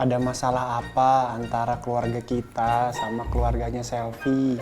ada masalah apa antara keluarga kita sama keluarganya Selfie.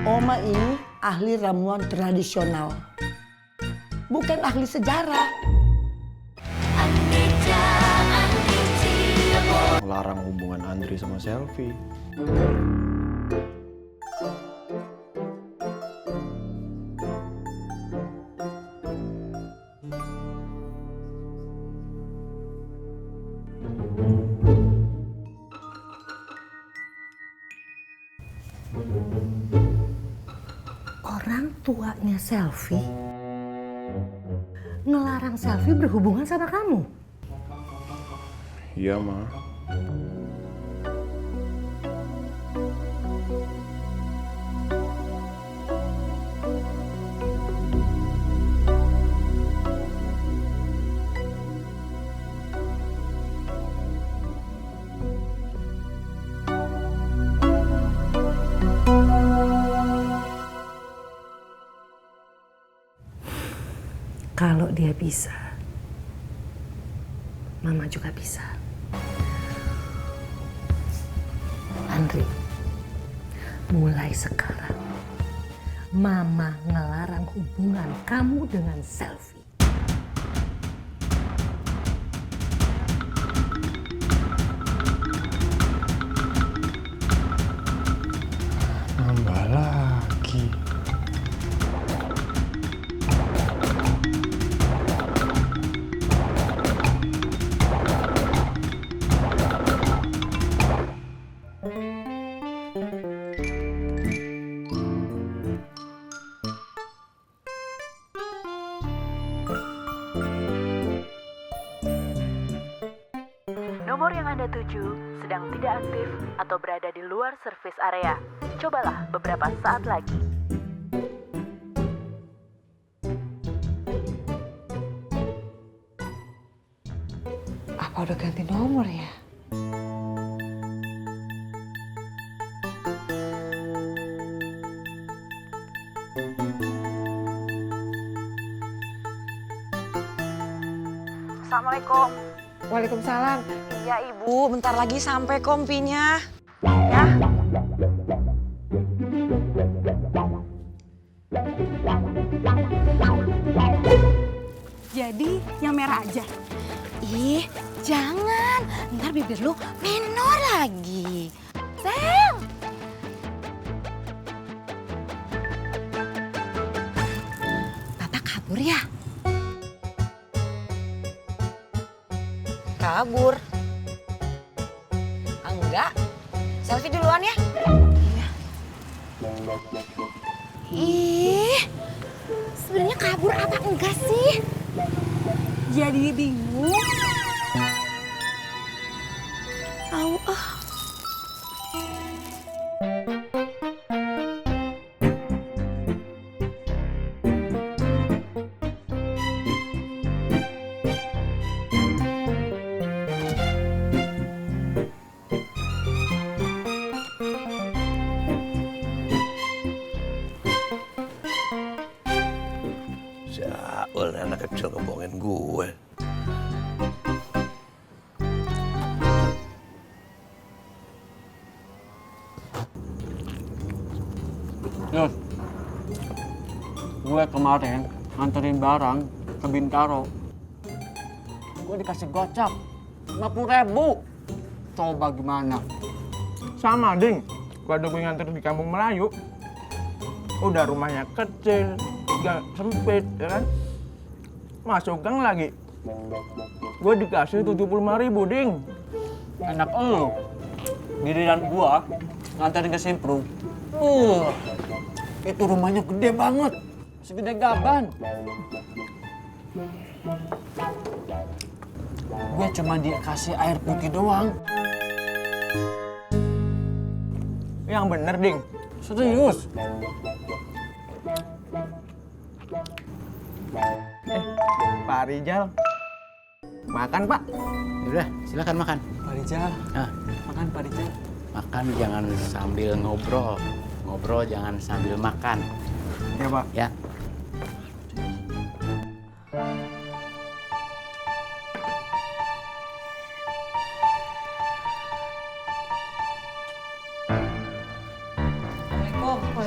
Oma ini ahli ramuan tradisional, bukan ahli sejarah. Melarang hubungan Andri sama Selfie. Orang tuanya Selfie ngelarang Selfie berhubungan sama kamu. Iya, Ma. Kalau dia bisa, Mama juga bisa. Andri, mulai sekarang Mama ngelarang hubungan kamu dengan Selfie. Nambah lagi. Nomor yang Anda tuju sedang tidak aktif atau berada di luar servis area. Cobalah beberapa saat lagi. Apa udah ganti nomor ya? Assalamualaikum. Waalaikumsalam. Iya Ibu, bentar lagi sampai kompinya. Ya. Jadi yang merah aja. Ih, jangan. Ntar bibir lu menor lagi. Sel. Tata kabur ya? Kabur. Enggak. Selfie duluan ya. Ih, sebenarnya kabur apa enggak sih? Jadi bingung. Au ah. Siaul anak kecil ngebohongin gue. Yus, gue kemarin nganterin barang ke Bintaro. Gue dikasih gocap 50.000. Coba gimana? Sama, Ding. Waktu gue nganter di Kampung Melayu, udah rumahnya kecil, gak sempit, ya kan? Masuk gang lagi. Gue dikasih 75.000, Ding. Enak elu. Giliran gua nganterin ke Simpru. Itu rumahnya gede banget. Segede gaban. Gue cuma dikasih air putih doang. Yang bener, Ding. Serius. Pak Rijal. Makan, Pak. Udah, silakan makan. Pak Rijal. Ah, Makan Pak Rijal. makan jangan sambil ngobrol. Ngobrol jangan sambil makan. Ya, Pak. Ya.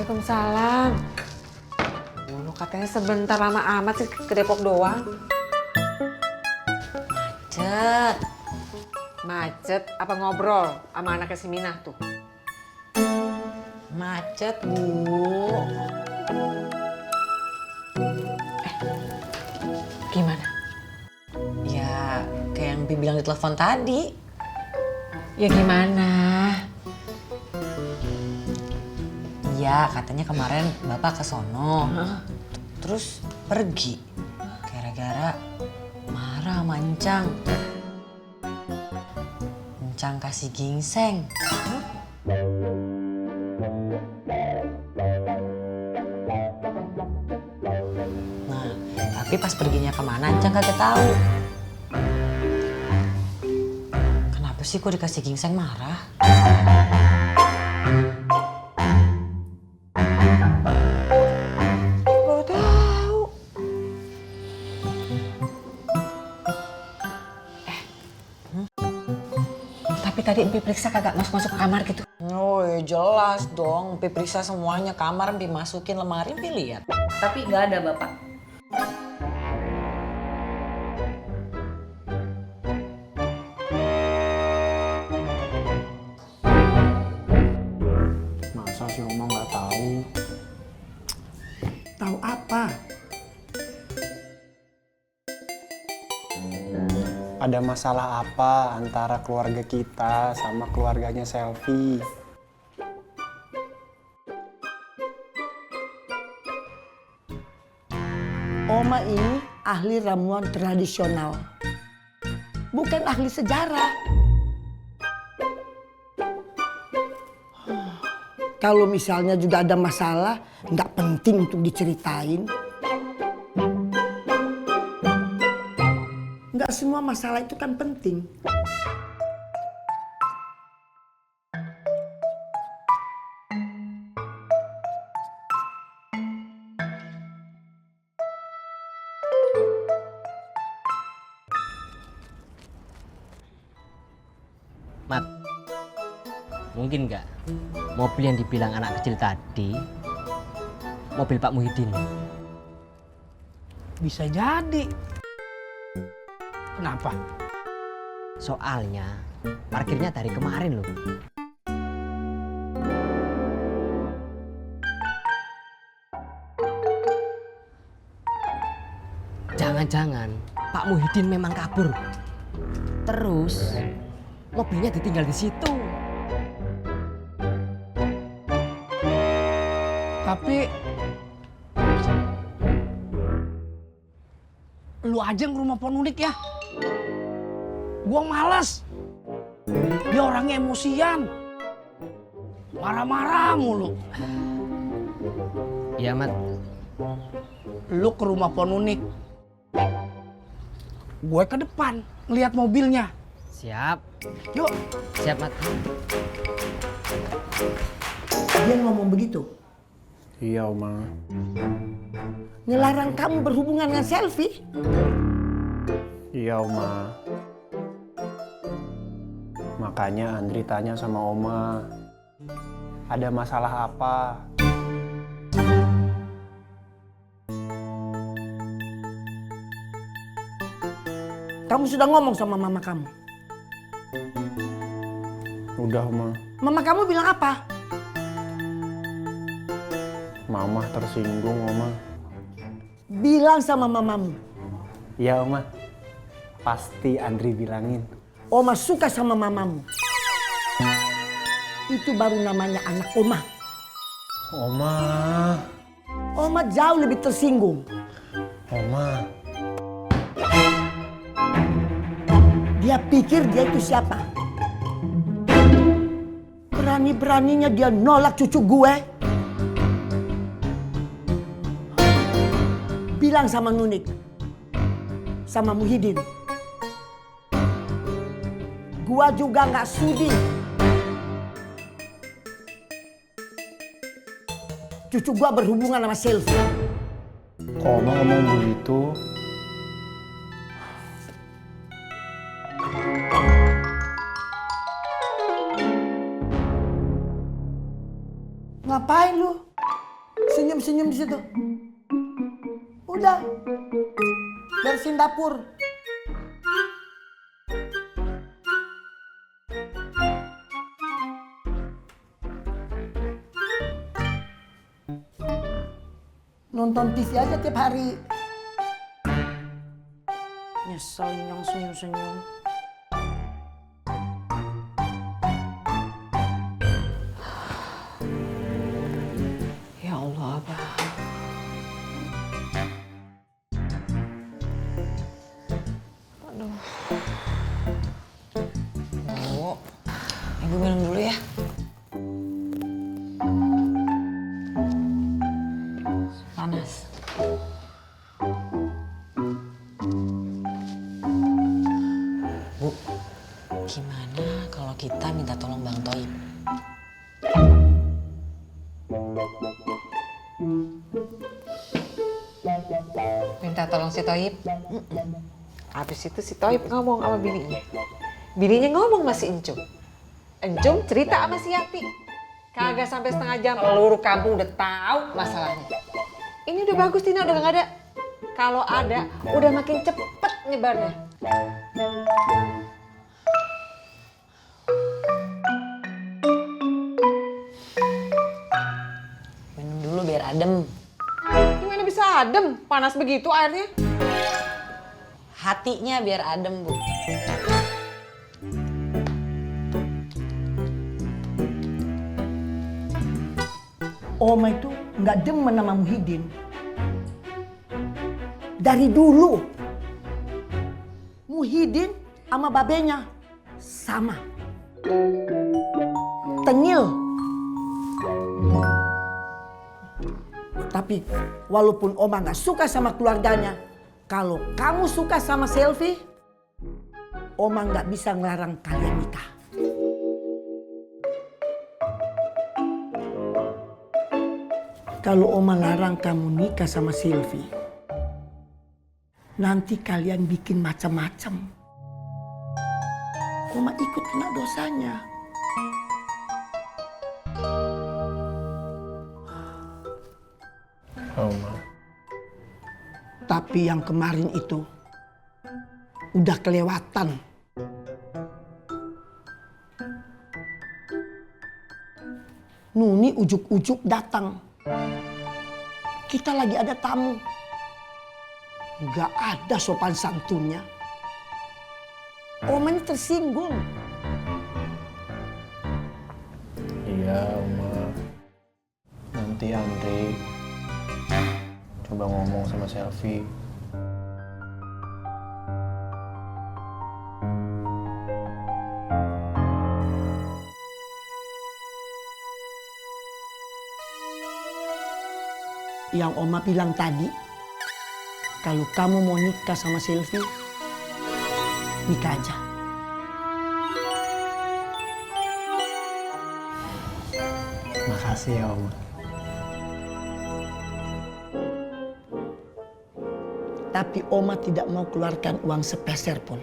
Waalaikumsalam. Lu katanya sebentar lama amat sih ke Depok doang. Macet. Macet apa ngobrol sama anaknya si Minah tuh? Macet, Bu. Gimana? Ya, kayak yang Bi bilang di telepon tadi. Ya gimana? Iya, katanya kemarin Bapak ke sono. Terus pergi. Gara-gara marah sama Encang. Encang kasih gingseng. Nah, tapi pas perginya kemana Encang kagak tahu. Kenapa sih kok dikasih gingseng marah? Baru tahu. Tapi tadi Empi periksa kagak masuk ke kamar gitu? Oh ya jelas dong. Empi periksa semuanya kamar, Empi masukin lemari, Empi lihat. Tapi nggak ada Bapak. Masa sih Oma nggak tahu? Tahu apa? Ada masalah apa antara keluarga kita sama keluarganya Selfie? Oma ini ahli ramuan tradisional. Bukan ahli sejarah. Kalau misalnya juga ada masalah, nggak penting untuk diceritain. Nggak semua masalah itu kan penting. Mat, mungkin nggak mobil yang dibilang anak kecil tadi mobil Pak Muhyiddin? Bisa jadi. Kenapa? Soalnya parkirnya dari kemarin loh. Jangan-jangan Pak Muhyiddin memang kabur. Terus mobilnya ditinggal di situ. Tapi lu aja ke rumah Ponunik ya. Gua malas. Dia orangnya emosian. Marah-marah mulu. Iya, Mat. Lu ke rumah Ponunik. Gue ke depan ngeliat mobilnya. Siap. Yuk. Siap, Mat. Dia ngomong begitu. Iya, Oma. Ngelarang kamu berhubungan dengan Selfie? Iya, Oma. Makanya Andri tanya sama Oma, ada masalah apa? Kamu sudah ngomong sama mama kamu? Udah, Oma. Mama kamu bilang apa? Mama tersinggung, Oma. Bilang sama mamamu. Iya, Oma. Pasti Andri bilangin. Oma suka sama mamamu. Itu baru namanya anak Oma. Oma. Oma jauh lebih tersinggung. Oma. Dia pikir dia itu siapa? Berani-beraninya dia nolak cucu gue. Bilang sama Nunik, sama Muhyiddin. Gua juga nggak sudi. Cucu gua berhubungan sama Selfie. Kok Oma ngomong begitu? Ngapain lu? situ. Udah. Bersihin dapur. Nonton TV aja tiap hari. Nyesel nyong senyum-senyum. Ya Allah, Abah. Aduh. Bu, Ibu minum dulu ya. Panas. Bu, gimana kalau kita minta tolong Bang Toib? Minta tolong si Toib? Habis itu si Toib ngomong sama bininya. Bininya ngomong sama si Encum. Encum cerita sama si Yati. Kagak sampai setengah jam, seluruh kampung udah tahu masalahnya. Ini udah bagus, Tina, udah gak ada. Kalau ada, udah makin cepet nyebarnya. Minum dulu biar adem. Gimana bisa adem? Panas begitu airnya. Hatinya biar adem, Bu. Oma itu nggak demen sama Muhyiddin. Dari dulu. Muhyiddin sama babenya sama. Tengil. Tapi walaupun Oma nggak suka sama keluarganya, kalau kamu suka sama Selvi, Oma nggak bisa ngelarang kalian nikah. Kalau Oma larang kamu nikah sama Selvi, nanti kalian bikin macam-macam. Oma ikut kena dosanya. Oma. Tapi yang kemarin itu udah kelewatan. Nuni ujuk-ujuk datang. Kita lagi ada tamu. Gak ada sopan santunnya. Oma ini tersinggung. Iya, Oma. Nanti Andre coba ngomong sama Selvi. Yang Oma bilang tadi, kalau kamu mau nikah sama Selvi, nikah aja. Makasih ya, Oma. Tapi Oma tidak mau keluarkan uang sepeser pun.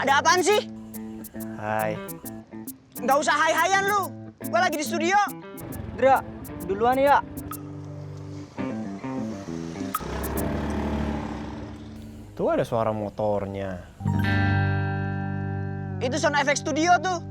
Ada apaan sih? Hai. Nggak usah hai-hayan lu. Gue lagi di studio. Dra, duluan ya. Tuh ada suara motornya. Itu sound effect studio tuh.